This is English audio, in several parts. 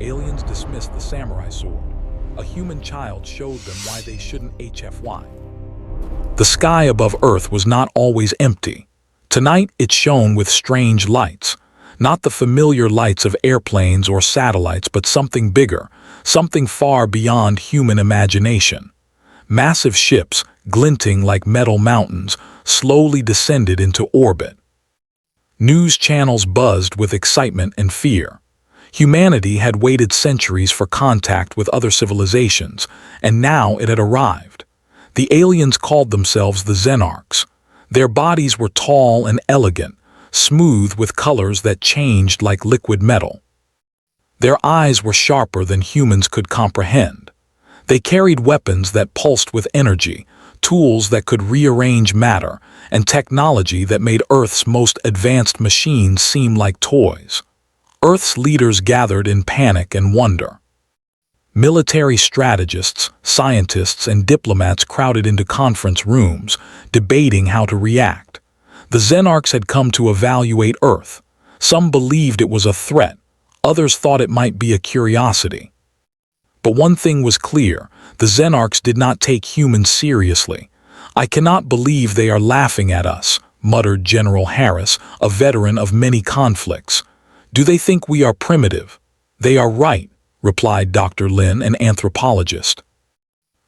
aliens dismissed the samurai sword. A human child showed them why they shouldn't HFY. The sky above Earth was not always empty. Tonight it shone with strange lights. Not the familiar lights of airplanes or satellites, but something bigger, something far beyond human imagination. Massive ships, glinting like metal mountains, slowly descended into orbit. News channels buzzed with excitement and fear. Humanity had waited centuries for contact with other civilizations, and now it had arrived. The aliens called themselves the Xenarchs. Their bodies were tall and elegant, smooth with colors that changed like liquid metal. Their eyes were sharper than humans could comprehend. They carried weapons that pulsed with energy, tools that could rearrange matter, and technology that made Earth's most advanced machines seem like toys. Earth's leaders gathered in panic and wonder. Military strategists, scientists, and diplomats crowded into conference rooms, debating how to react. The Xenarchs had come to evaluate Earth. Some believed it was a threat, others thought it might be a curiosity. But one thing was clear, the Xenarchs did not take humans seriously. "I cannot believe they are laughing at us," muttered General Harris, a veteran of many conflicts. "Do they think we are primitive?" "They are right," replied Dr. Lin, an anthropologist.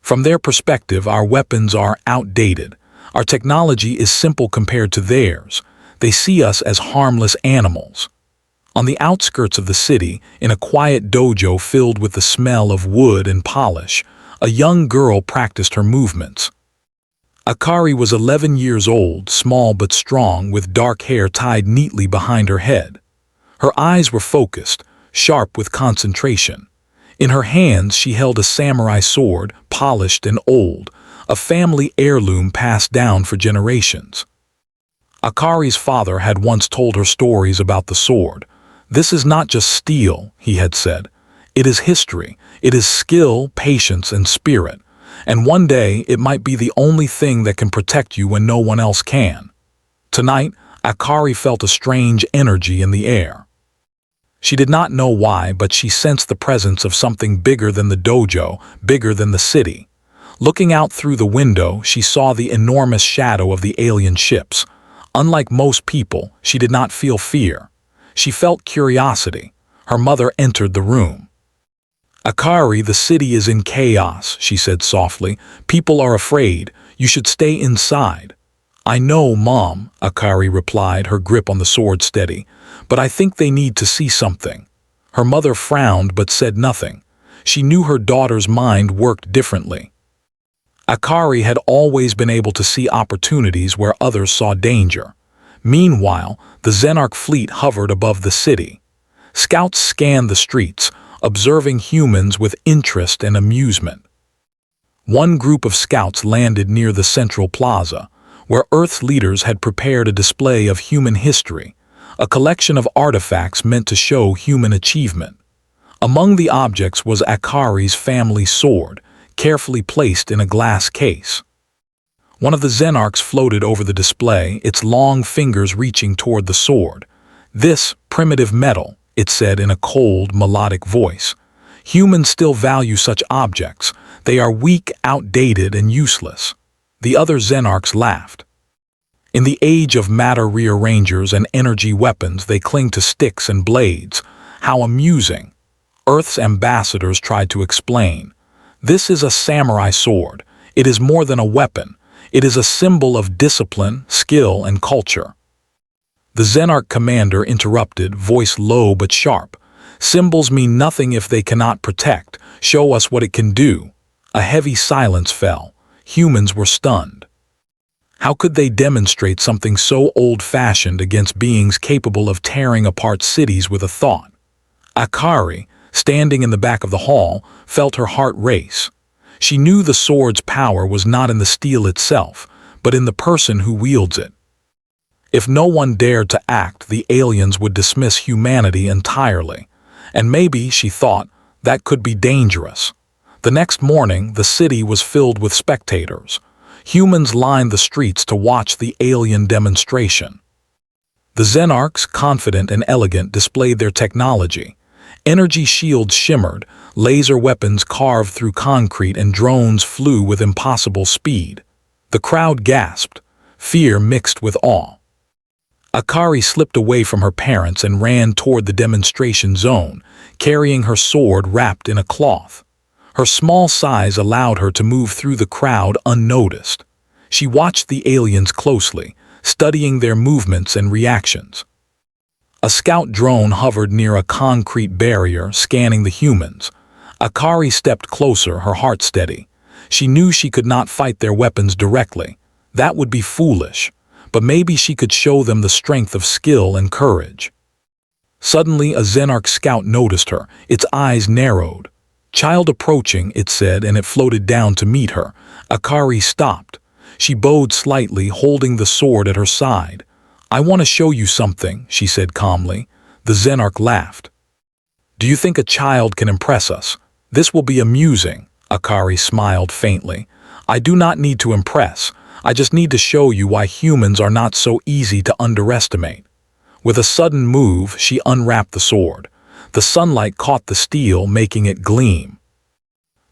"From their perspective, our weapons are outdated. Our technology is simple compared to theirs. They see us as harmless animals." On the outskirts of the city, in a quiet dojo filled with the smell of wood and polish, a young girl practiced her movements. Akari was 11 years old, small but strong, with dark hair tied neatly behind her head. Her eyes were focused, sharp with concentration. In her hands she held a samurai sword, polished and old, a family heirloom passed down for generations. Akari's father had once told her stories about the sword. "This is not just steel," he had said. "It is history. It is skill, patience, and spirit. And one day it might be the only thing that can protect you when no one else can." Tonight, Akari felt a strange energy in the air. She did not know why, but she sensed the presence of something bigger than the dojo, bigger than the city. Looking out through the window, she saw the enormous shadow of the alien ships. Unlike most people, she did not feel fear. She felt curiosity. Her mother entered the room. "Akari, the city is in chaos," she said softly. "People are afraid. You should stay inside." "I know, Mom," Akari replied, her grip on the sword steady. "But I think they need to see something." Her mother frowned but said nothing. She knew her daughter's mind worked differently. Akari had always been able to see opportunities where others saw danger. Meanwhile, the Xenarch fleet hovered above the city. Scouts scanned the streets, observing humans with interest and amusement. One group of scouts landed near the central plaza, where Earth's leaders had prepared a display of human history, a collection of artifacts meant to show human achievement. Among the objects was Akari's family sword, carefully placed in a glass case. One of the Xenarchs floated over the display, its long fingers reaching toward the sword. "This primitive metal," it said in a cold, melodic voice. "Humans still value such objects. They are weak, outdated, and useless." The other Xenarchs laughed. "In the age of matter rearrangers and energy weapons, they cling to sticks and blades. How amusing." Earth's ambassadors tried to explain. "This is a samurai sword. It is more than a weapon. It is a symbol of discipline, skill, and culture." The Xenarch commander interrupted, voice low but sharp. "Symbols mean nothing if they cannot protect. Show us what it can do." A heavy silence fell. Humans were stunned. How could they demonstrate something so old-fashioned against beings capable of tearing apart cities with a thought? Akari, standing in the back of the hall, felt her heart race. She knew the sword's power was not in the steel itself, but in the person who wields it. If no one dared to act, the aliens would dismiss humanity entirely. And maybe, she thought, that could be dangerous. The next morning, the city was filled with spectators. Humans lined the streets to watch the alien demonstration. The Xenarchs, confident and elegant, displayed their technology. Energy shields shimmered, laser weapons carved through concrete, and drones flew with impossible speed. The crowd gasped, fear mixed with awe. Akari slipped away from her parents and ran toward the demonstration zone, carrying her sword wrapped in a cloth. Her small size allowed her to move through the crowd unnoticed. She watched the aliens closely, studying their movements and reactions. A scout drone hovered near a concrete barrier, scanning the humans. Akari stepped closer, her heart steady. She knew she could not fight their weapons directly. That would be foolish, but maybe she could show them the strength of skill and courage. Suddenly, a Xenarch scout noticed her. Its eyes narrowed. "Child approaching," it said, and it floated down to meet her. Akari stopped. She bowed slightly, holding the sword at her side. "I want to show you something," she said calmly. The Xenarch laughed. "Do you think a child can impress us? This will be amusing." Akari smiled faintly. "I do not need to impress. I just need to show you why humans are not so easy to underestimate." With a sudden move, she unwrapped the sword. The sunlight caught the steel, making it gleam.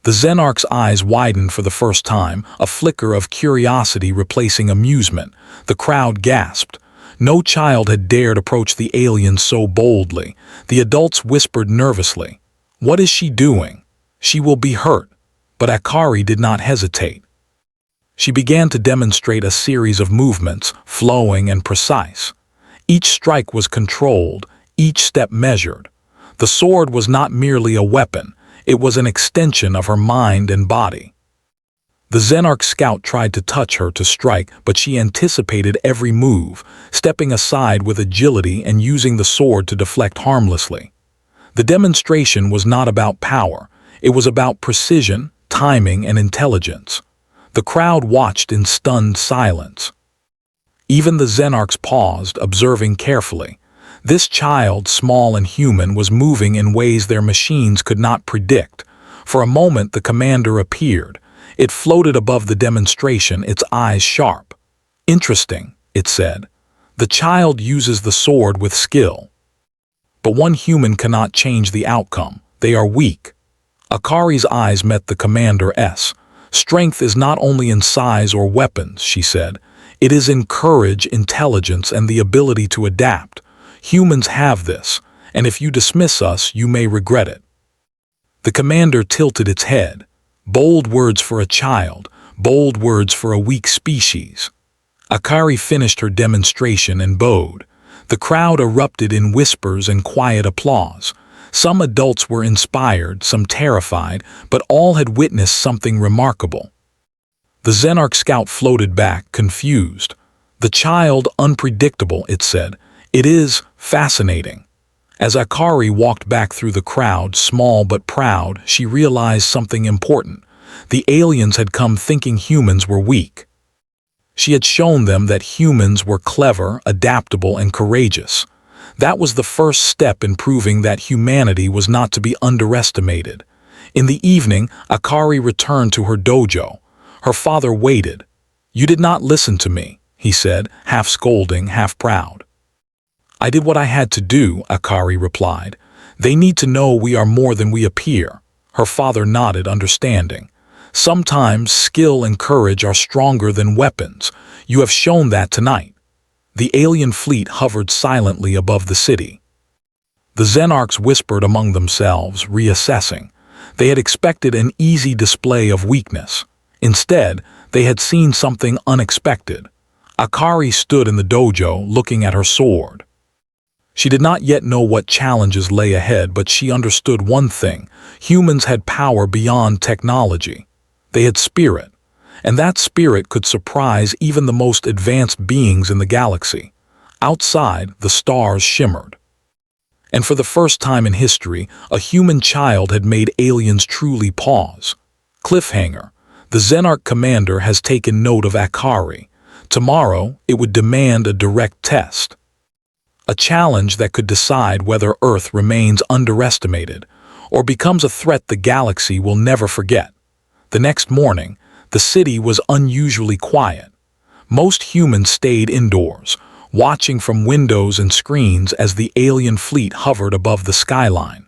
The Xenarch's eyes widened for the first time, a flicker of curiosity replacing amusement. The crowd gasped. No child had dared approach the alien so boldly. The adults whispered nervously, "What is she doing? She will be hurt." But Akari did not hesitate. She began to demonstrate a series of movements, flowing and precise. Each strike was controlled, each step measured. The sword was not merely a weapon, it was an extension of her mind and body. The Xenarch scout tried to touch her to strike, but she anticipated every move, stepping aside with agility and using the sword to deflect harmlessly. The demonstration was not about power, it was about precision, timing, and intelligence. The crowd watched in stunned silence. Even the Xenarchs paused, observing carefully. This child, small and human, was moving in ways their machines could not predict. For a moment, the commander appeared. It floated above the demonstration, its eyes sharp. "Interesting," it said. "The child uses the sword with skill. But one human cannot change the outcome. They are weak." Akari's eyes met the commander's. "Strength is not only in size or weapons," she said. "It is in courage, intelligence, and the ability to adapt. Humans have this, and if you dismiss us, you may regret it." The commander tilted its head. Bold words for a child, bold words for a weak species. Akari finished her demonstration and bowed. The crowd erupted in whispers and quiet applause. Some adults were inspired, some terrified, but all had witnessed something remarkable. The Xenarch scout floated back, confused. "The child unpredictable," it said. "It is fascinating." As Akari walked back through the crowd, small but proud, she realized something important. The aliens had come thinking humans were weak. She had shown them that humans were clever, adaptable, and courageous. That was the first step in proving that humanity was not to be underestimated. In the evening, Akari returned to her dojo. Her father waited. "You did not listen to me," he said, half scolding, half proud. "I did what I had to do," Akari replied. "They need to know we are more than we appear." Her father nodded, understanding. "Sometimes skill and courage are stronger than weapons. You have shown that tonight." The alien fleet hovered silently above the city. The Xenarchs whispered among themselves, reassessing. They had expected an easy display of weakness. Instead, they had seen something unexpected. Akari stood in the dojo, looking at her sword. She did not yet know what challenges lay ahead, but she understood one thing: humans had power beyond technology. They had spirit, and that spirit could surprise even the most advanced beings in the galaxy. Outside, the stars shimmered. And for the first time in history, a human child had made aliens truly pause. Cliffhanger. The Xenarch commander has taken note of Akari. Tomorrow, it would demand a direct test. A challenge that could decide whether Earth remains underestimated or becomes a threat the galaxy will never forget. The next morning, the city was unusually quiet. Most humans stayed indoors, watching from windows and screens as the alien fleet hovered above the skyline.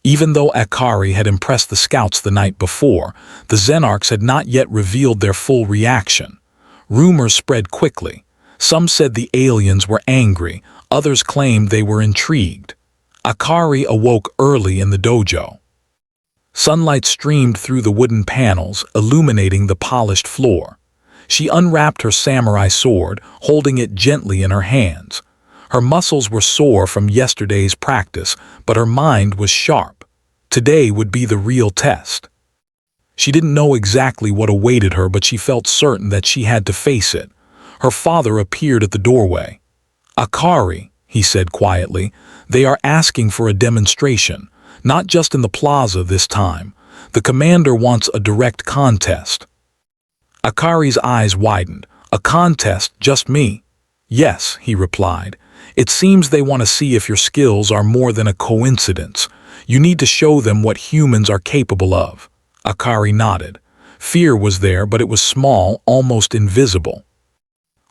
Even though Akari had impressed the scouts the night before, the Xenarchs had not yet revealed their full reaction. Rumors spread quickly. Some said the aliens were angry, others claimed they were intrigued. Akari awoke early in the dojo. Sunlight streamed through the wooden panels, illuminating the polished floor. She unwrapped her samurai sword, holding it gently in her hands. Her muscles were sore from yesterday's practice, but her mind was sharp. Today would be the real test. She didn't know exactly what awaited her, but she felt certain that she had to face it. Her father appeared at the doorway. "Akari," he said quietly, "they are asking for a demonstration, not just in the plaza this time. The commander wants a direct contest." Akari's eyes widened. "A contest, just me?" "Yes," he replied. "It seems they want to see if your skills are more than a coincidence. You need to show them what humans are capable of." Akari nodded. Fear was there, but it was small, almost invisible.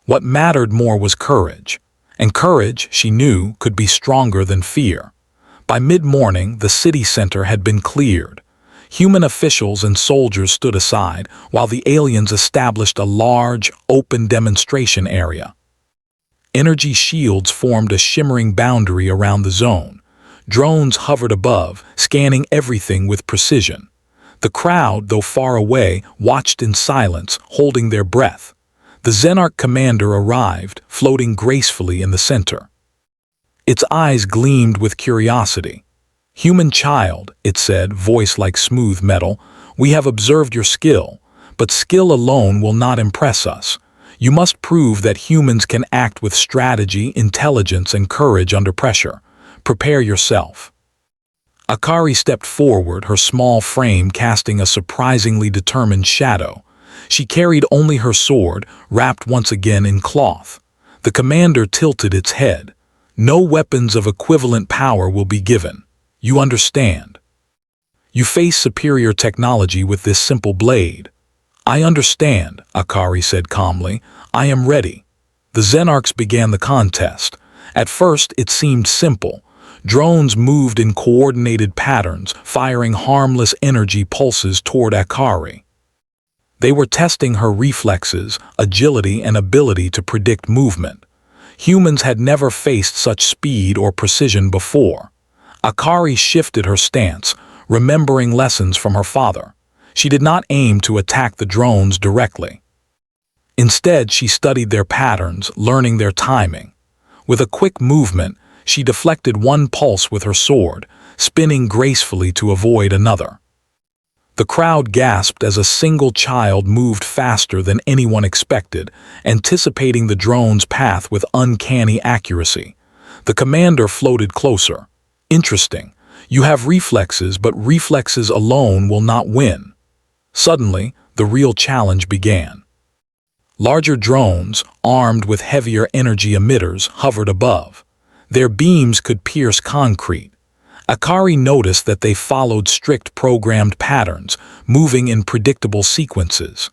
What mattered more was courage. And courage, she knew, could be stronger than fear. By mid-morning, the city center had been cleared. Human officials and soldiers stood aside, while the aliens established a large, open demonstration area. Energy shields formed a shimmering boundary around the zone. Drones hovered above, scanning everything with precision. The crowd, though far away, watched in silence, holding their breath. The Xenarch commander arrived, floating gracefully in the center. Its eyes gleamed with curiosity. "Human child," it said, voice like smooth metal, "we have observed your skill, but skill alone will not impress us. You must prove that humans can act with strategy, intelligence, and courage under pressure. Prepare yourself." Akari stepped forward, her small frame casting a surprisingly determined shadow. She carried only her sword, wrapped once again in cloth. The commander tilted its head. "No weapons of equivalent power will be given. You understand? You face superior technology with this simple blade." "I understand," Akari said calmly. "I am ready." The Xenarchs began the contest. At first, it seemed simple. Drones moved in coordinated patterns, firing harmless energy pulses toward Akari. They were testing her reflexes, agility, and ability to predict movement. Humans had never faced such speed or precision before. Akari shifted her stance, remembering lessons from her father. She did not aim to attack the drones directly. Instead, she studied their patterns, learning their timing. With a quick movement, she deflected one pulse with her sword, spinning gracefully to avoid another. The crowd gasped as a single child moved faster than anyone expected, anticipating the drone's path with uncanny accuracy. The commander floated closer. "Interesting. You have reflexes, but reflexes alone will not win." Suddenly, the real challenge began. Larger drones, armed with heavier energy emitters, hovered above. Their beams could pierce concrete. Akari noticed that they followed strict programmed patterns, moving in predictable sequences.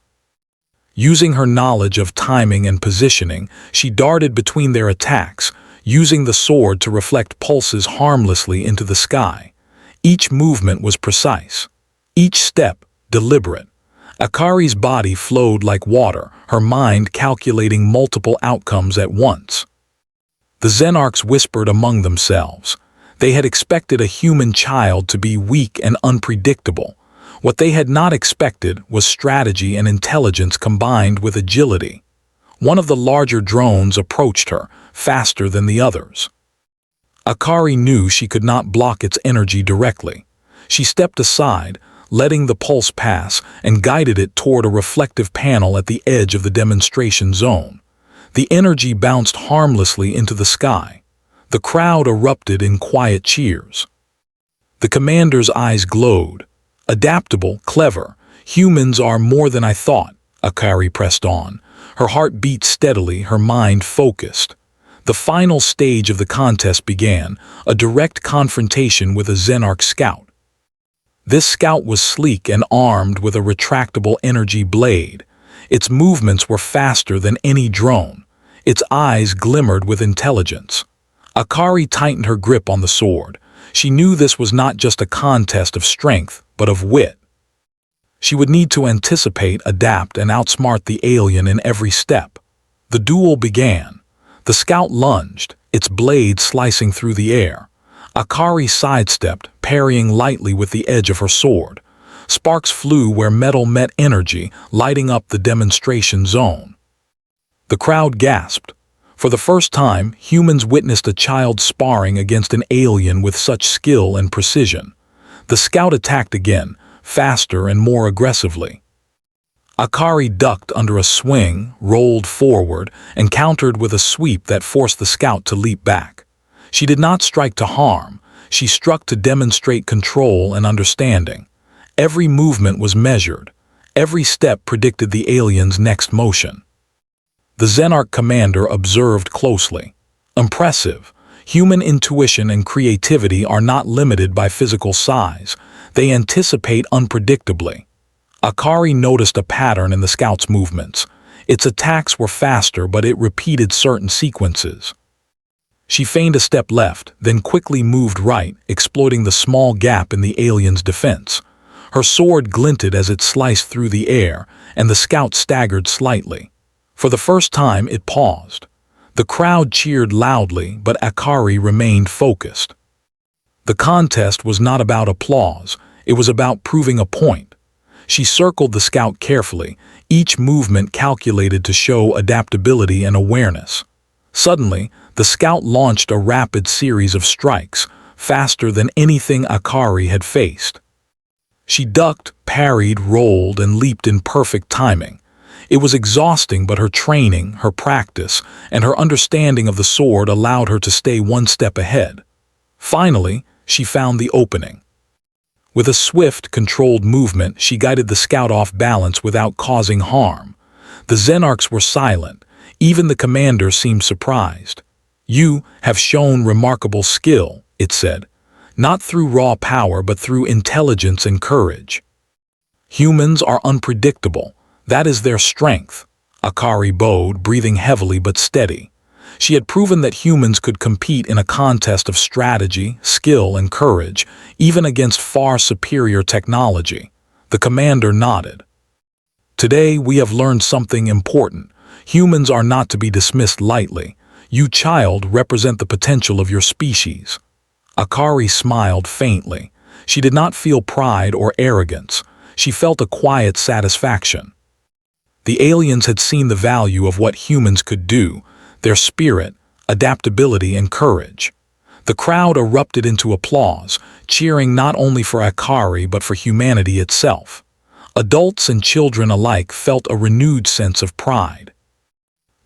Using her knowledge of timing and positioning, she darted between their attacks, using the sword to reflect pulses harmlessly into the sky. Each movement was precise. Each step, deliberate. Akari's body flowed like water, her mind calculating multiple outcomes at once. The Xenarchs whispered among themselves. They had expected a human child to be weak and unpredictable. What they had not expected was strategy and intelligence combined with agility. One of the larger drones approached her, faster than the others. Akari knew she could not block its energy directly. She stepped aside, letting the pulse pass, and guided it toward a reflective panel at the edge of the demonstration zone. The energy bounced harmlessly into the sky. The crowd erupted in quiet cheers. The commander's eyes glowed. "Adaptable, clever. Humans are more than I thought," Akari pressed on. Her heart beat steadily, her mind focused. The final stage of the contest began, a direct confrontation with a Xenarch scout. This scout was sleek and armed with a retractable energy blade. Its movements were faster than any drone. Its eyes glimmered with intelligence. Akari tightened her grip on the sword. She knew this was not just a contest of strength, but of wit. She would need to anticipate, adapt, and outsmart the alien in every step. The duel began. The scout lunged, its blade slicing through the air. Akari sidestepped, parrying lightly with the edge of her sword. Sparks flew where metal met energy, lighting up the demonstration zone. The crowd gasped. For the first time, humans witnessed a child sparring against an alien with such skill and precision. The scout attacked again, faster and more aggressively. Akari ducked under a swing, rolled forward, and countered with a sweep that forced the scout to leap back. She did not strike to harm. She struck to demonstrate control and understanding. Every movement was measured. Every step predicted the alien's next motion. The Xenarch commander observed closely. Impressive. Human intuition and creativity are not limited by physical size. They anticipate unpredictably. Akari noticed a pattern in the scout's movements. Its attacks were faster, but it repeated certain sequences. She feigned a step left, then quickly moved right, exploiting the small gap in the alien's defense. Her sword glinted as it sliced through the air, and the scout staggered slightly. For the first time, it paused. The crowd cheered loudly, but Akari remained focused. The contest was not about applause. It was about proving a point. She circled the scout carefully, each movement calculated to show adaptability and awareness. Suddenly, the scout launched a rapid series of strikes, faster than anything Akari had faced. She ducked, parried, rolled, and leaped in perfect timing. It was exhausting, but her training, her practice, and her understanding of the sword allowed her to stay one step ahead. Finally, she found the opening. With a swift, controlled movement, she guided the scout off balance without causing harm. The Xenarchs were silent. Even the commander seemed surprised. "You have shown remarkable skill," it said, "not through raw power but through intelligence and courage." Humans are unpredictable. That is their strength. Akari bowed, breathing heavily but steady. She had proven that humans could compete in a contest of strategy, skill, and courage, even against far superior technology. The commander nodded. "Today we have learned something important. Humans are not to be dismissed lightly. You, child, represent the potential of your species." Akari smiled faintly. She did not feel pride or arrogance. She felt a quiet satisfaction. The aliens had seen the value of what humans could do, their spirit, adaptability, and courage. The crowd erupted into applause, cheering not only for Akari but for humanity itself. Adults and children alike felt a renewed sense of pride.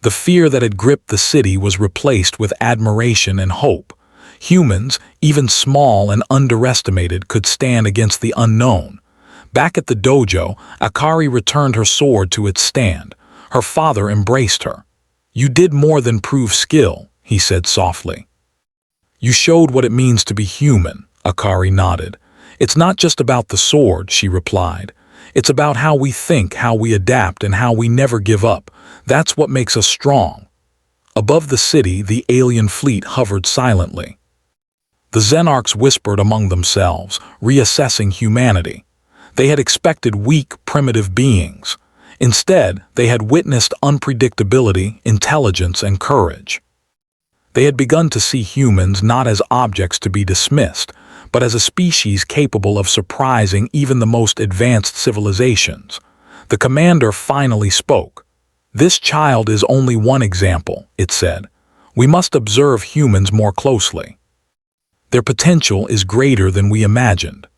The fear that had gripped the city was replaced with admiration and hope. Humans, even small and underestimated, could stand against the unknown. Back at the dojo, Akari returned her sword to its stand. Her father embraced her. "You did more than prove skill," he said softly. "You showed what it means to be human," Akari nodded. "It's not just about the sword," she replied. "It's about how we think, how we adapt, and how we never give up. That's what makes us strong." Above the city, the alien fleet hovered silently. The Xenarchs whispered among themselves, reassessing humanity. They had expected weak, primitive beings. Instead, they had witnessed unpredictability, intelligence, and courage. They had begun to see humans not as objects to be dismissed, but as a species capable of surprising even the most advanced civilizations. The commander finally spoke. "This child is only one example," it said. "We must observe humans more closely. Their potential is greater than we imagined."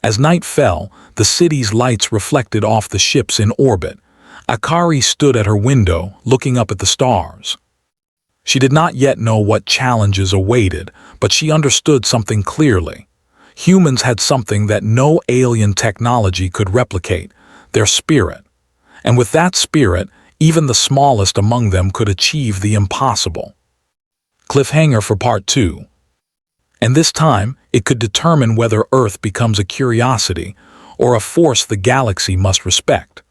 As night fell, the city's lights reflected off the ships in orbit. Akari stood at her window, looking up at the stars. She did not yet know what challenges awaited, but she understood something clearly. Humans had something that no alien technology could replicate, their spirit. And with that spirit, even the smallest among them could achieve the impossible. Cliffhanger for Part 2. And this time, it could determine whether Earth becomes a curiosity or a force the galaxy must respect.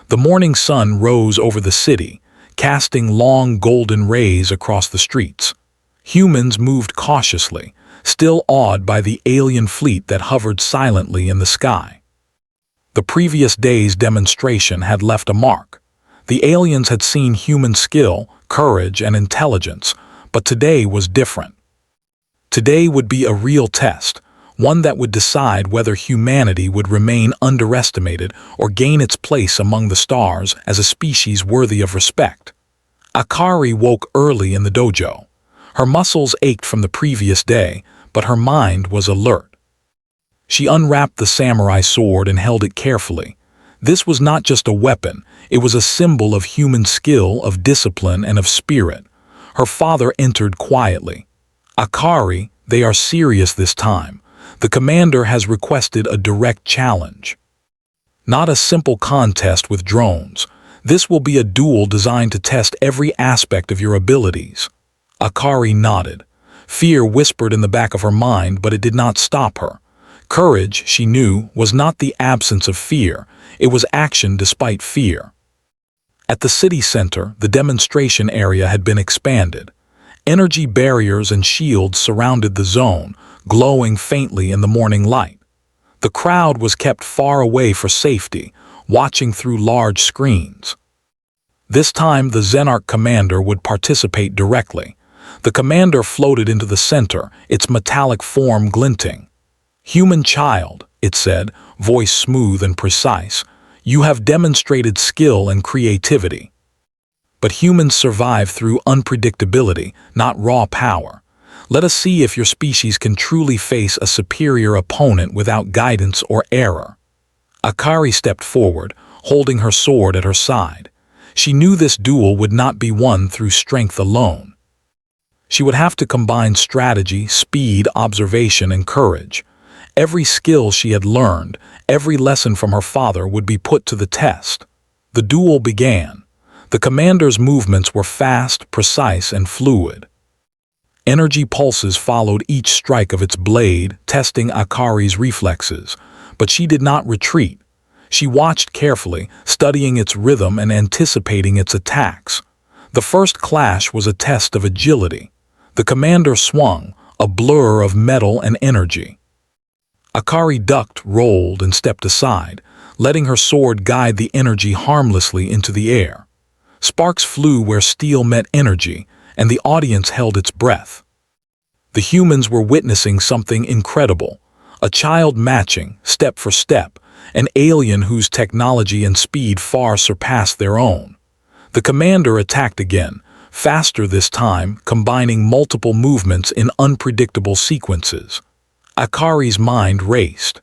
The morning sun rose over the city, casting long golden rays across the streets. Humans moved cautiously, still awed by the alien fleet that hovered silently in the sky. The previous day's demonstration had left a mark. The aliens had seen human skill, courage, and intelligence, but today was different. Today would be a real test, one that would decide whether humanity would remain underestimated or gain its place among the stars as a species worthy of respect. Akari woke early in the dojo. Her muscles ached from the previous day, but her mind was alert. She unwrapped the samurai sword and held it carefully. This was not just a weapon, it was a symbol of human skill, of discipline, and of spirit. Her father entered quietly. "Akari, they are serious this time. The commander has requested a direct challenge. Not a simple contest with drones. This will be a duel designed to test every aspect of your abilities." Akari nodded. Fear whispered in the back of her mind, but it did not stop her. Courage, she knew, was not the absence of fear. It was action despite fear. At the city center, the demonstration area had been expanded. Energy barriers and shields surrounded the zone, glowing faintly in the morning light. The crowd was kept far away for safety, watching through large screens. This time, the Xenarch commander would participate directly. The commander floated into the center, its metallic form glinting. "Human child," it said, voice smooth and precise, "you have demonstrated skill and creativity. But humans survive through unpredictability, not raw power. Let us see if your species can truly face a superior opponent without guidance or error." Akari stepped forward, holding her sword at her side. She knew this duel would not be won through strength alone. She would have to combine strategy, speed, observation, and courage. Every skill she had learned, every lesson from her father would be put to the test. The duel began. The commander's movements were fast, precise, and fluid. Energy pulses followed each strike of its blade, testing Akari's reflexes. But she did not retreat. She watched carefully, studying its rhythm and anticipating its attacks. The first clash was a test of agility. The commander swung, a blur of metal and energy. Akari ducked, rolled, and stepped aside, letting her sword guide the energy harmlessly into the air. Sparks flew where steel met energy, and the audience held its breath. The humans were witnessing something incredible. A child matching, step for step, an alien whose technology and speed far surpassed their own. The commander attacked again, faster this time, combining multiple movements in unpredictable sequences. Akari's mind raced.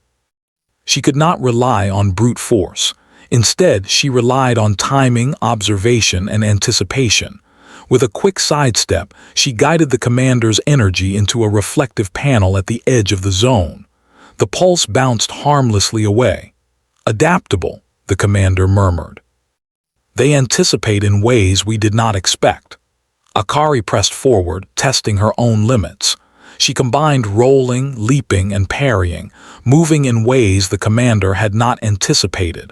She could not rely on brute force. Instead, she relied on timing, observation, and anticipation. With a quick sidestep, she guided the commander's energy into a reflective panel at the edge of the zone. The pulse bounced harmlessly away. "Adaptable," the commander murmured. "They anticipate in ways we did not expect." Akari pressed forward, testing her own limits. She combined rolling, leaping, and parrying, moving in ways the commander had not anticipated.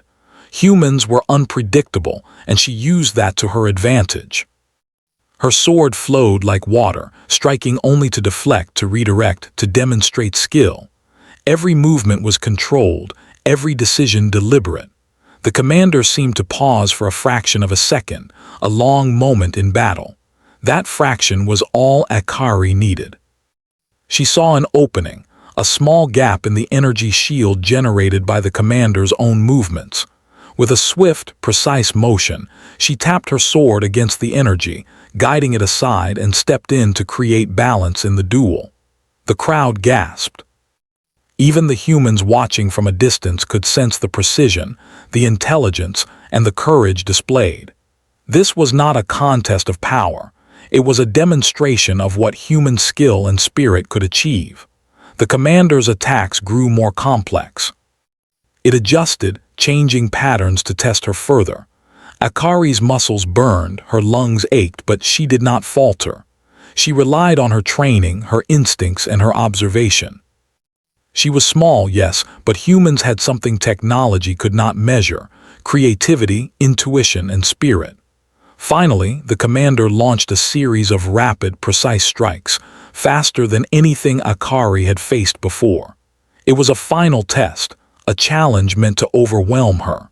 Humans were unpredictable, and she used that to her advantage. Her sword flowed like water, striking only to deflect, to redirect, to demonstrate skill. Every movement was controlled, every decision deliberate. The commander seemed to pause for a fraction of a second, a long moment in battle. That fraction was all Akari needed. She saw an opening, a small gap in the energy shield generated by the commander's own movements. With a swift, precise motion, she tapped her sword against the energy, guiding it aside, and stepped in to create balance in the duel. The crowd gasped. Even the humans watching from a distance could sense the precision, the intelligence, and the courage displayed. This was not a contest of power. It was a demonstration of what human skill and spirit could achieve. The commander's attacks grew more complex. It adjusted, changing patterns to test her further. Akari's muscles burned, her lungs ached, but she did not falter. She relied on her training, her instincts, and her observation. She was small, yes, but humans had something technology could not measure: creativity, intuition, and spirit. Finally, the commander launched a series of rapid, precise strikes, faster than anything Akari had faced before. It was a final test, a challenge meant to overwhelm her.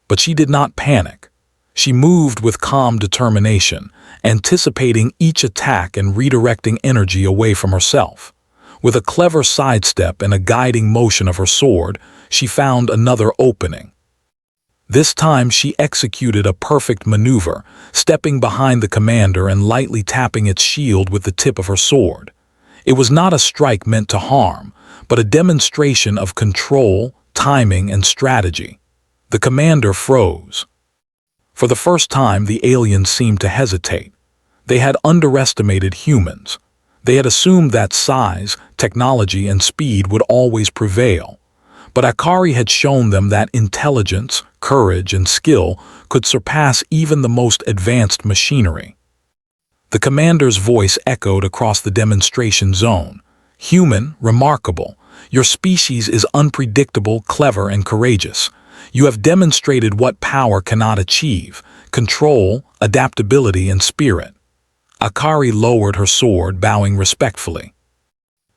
But she did not panic. She moved with calm determination, anticipating each attack and redirecting energy away from herself. With a clever sidestep and a guiding motion of her sword, she found another opening. This time she executed a perfect maneuver, stepping behind the commander and lightly tapping its shield with the tip of her sword. It was not a strike meant to harm, but a demonstration of control, timing, and strategy. The commander froze. For the first time, the aliens seemed to hesitate. They had underestimated humans. They had assumed that size, technology, and speed would always prevail. But Akari had shown them that intelligence, courage, and skill could surpass even the most advanced machinery. The commander's voice echoed across the demonstration zone. "Human, remarkable. Your species is unpredictable, clever, and courageous. You have demonstrated what power cannot achieve: control, adaptability, and spirit." Akari lowered her sword, bowing respectfully.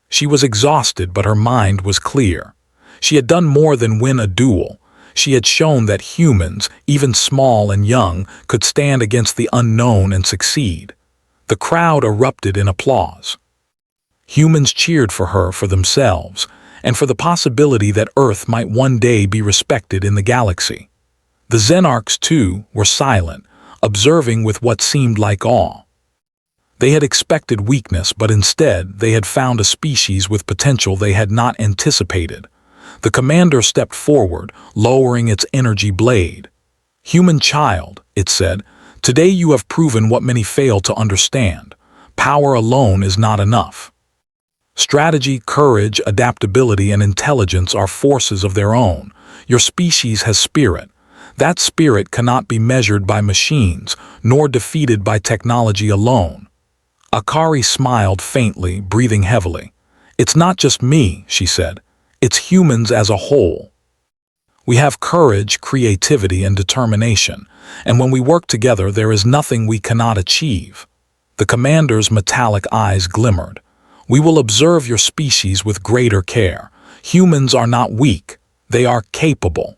She was exhausted, but her mind was clear. She had done more than win a duel. She had shown that humans, even small and young, could stand against the unknown and succeed. The crowd erupted in applause. Humans cheered for her, for themselves, and for the possibility that Earth might one day be respected in the galaxy. The Xenarchs, too, were silent, observing with what seemed like awe. They had expected weakness, but instead they had found a species with potential they had not anticipated. The commander stepped forward, lowering its energy blade. "Human child," it said, "today you have proven what many fail to understand. Power alone is not enough. Strategy, courage, adaptability, and intelligence are forces of their own. Your species has spirit. That spirit cannot be measured by machines, nor defeated by technology alone." Akari smiled faintly, breathing heavily. "It's not just me," she said. "It's humans as a whole. We have courage, creativity, and determination, and when we work together there is nothing we cannot achieve." The commander's metallic eyes glimmered. "We will observe your species with greater care. Humans are not weak, they are capable."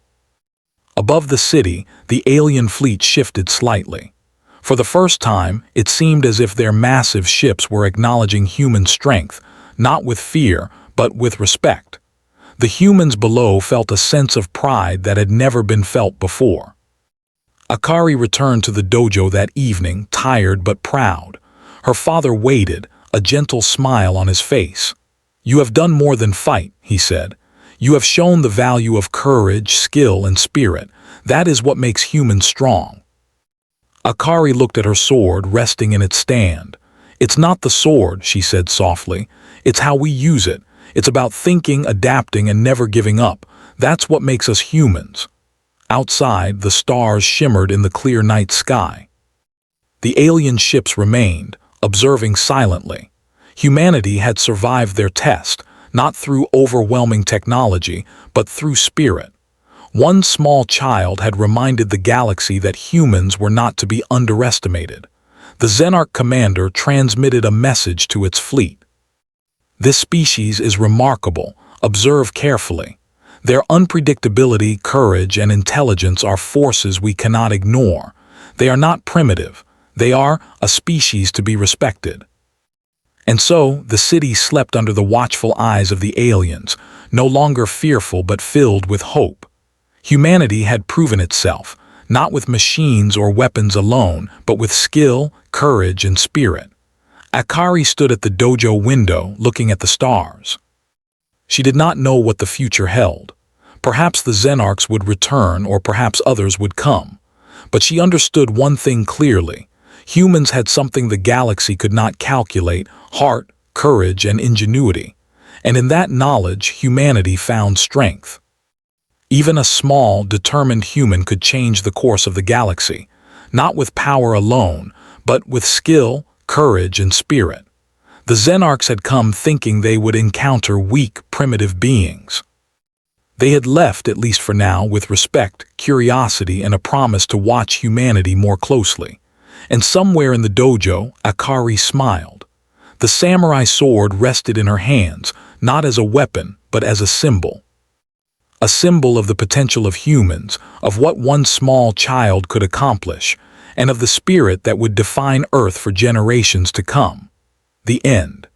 Above the city, the alien fleet shifted slightly. For the first time, it seemed as if their massive ships were acknowledging human strength, not with fear, but with respect. The humans below felt a sense of pride that had never been felt before. Akari returned to the dojo that evening, tired but proud. Her father waited, a gentle smile on his face. "You have done more than fight," he said. "You have shown the value of courage, skill, and spirit. That is what makes humans strong." Akari looked at her sword resting in its stand. "It's not the sword," she said softly. "It's how we use it. It's about thinking, adapting, and never giving up. That's what makes us humans." Outside, the stars shimmered in the clear night sky. The alien ships remained, observing silently. Humanity had survived their test, not through overwhelming technology, but through spirit. One small child had reminded the galaxy that humans were not to be underestimated. The Xenarch commander transmitted a message to its fleet. "This species is remarkable. Observe carefully. Their unpredictability, courage, and intelligence are forces we cannot ignore. They are not primitive. They are a species to be respected." And so, the city slept under the watchful eyes of the aliens, no longer fearful but filled with hope. Humanity had proven itself, not with machines or weapons alone, but with skill, courage, and spirit. Akari stood at the dojo window, looking at the stars. She did not know what the future held. Perhaps the Xenarchs would return, or perhaps others would come. But she understood one thing clearly. Humans had something the galaxy could not calculate: heart, courage, and ingenuity. And in that knowledge, humanity found strength. Even a small, determined human could change the course of the galaxy, not with power alone, but with skill, courage, and spirit. The Xenarchs had come thinking they would encounter weak, primitive beings. They had left, at least for now, with respect, curiosity, and a promise to watch humanity more closely. And somewhere in the dojo, Akari smiled. The samurai sword rested in her hands, not as a weapon, but as a symbol. A symbol of the potential of humans, of what one small child could accomplish, and of the spirit that would define Earth for generations to come. The end.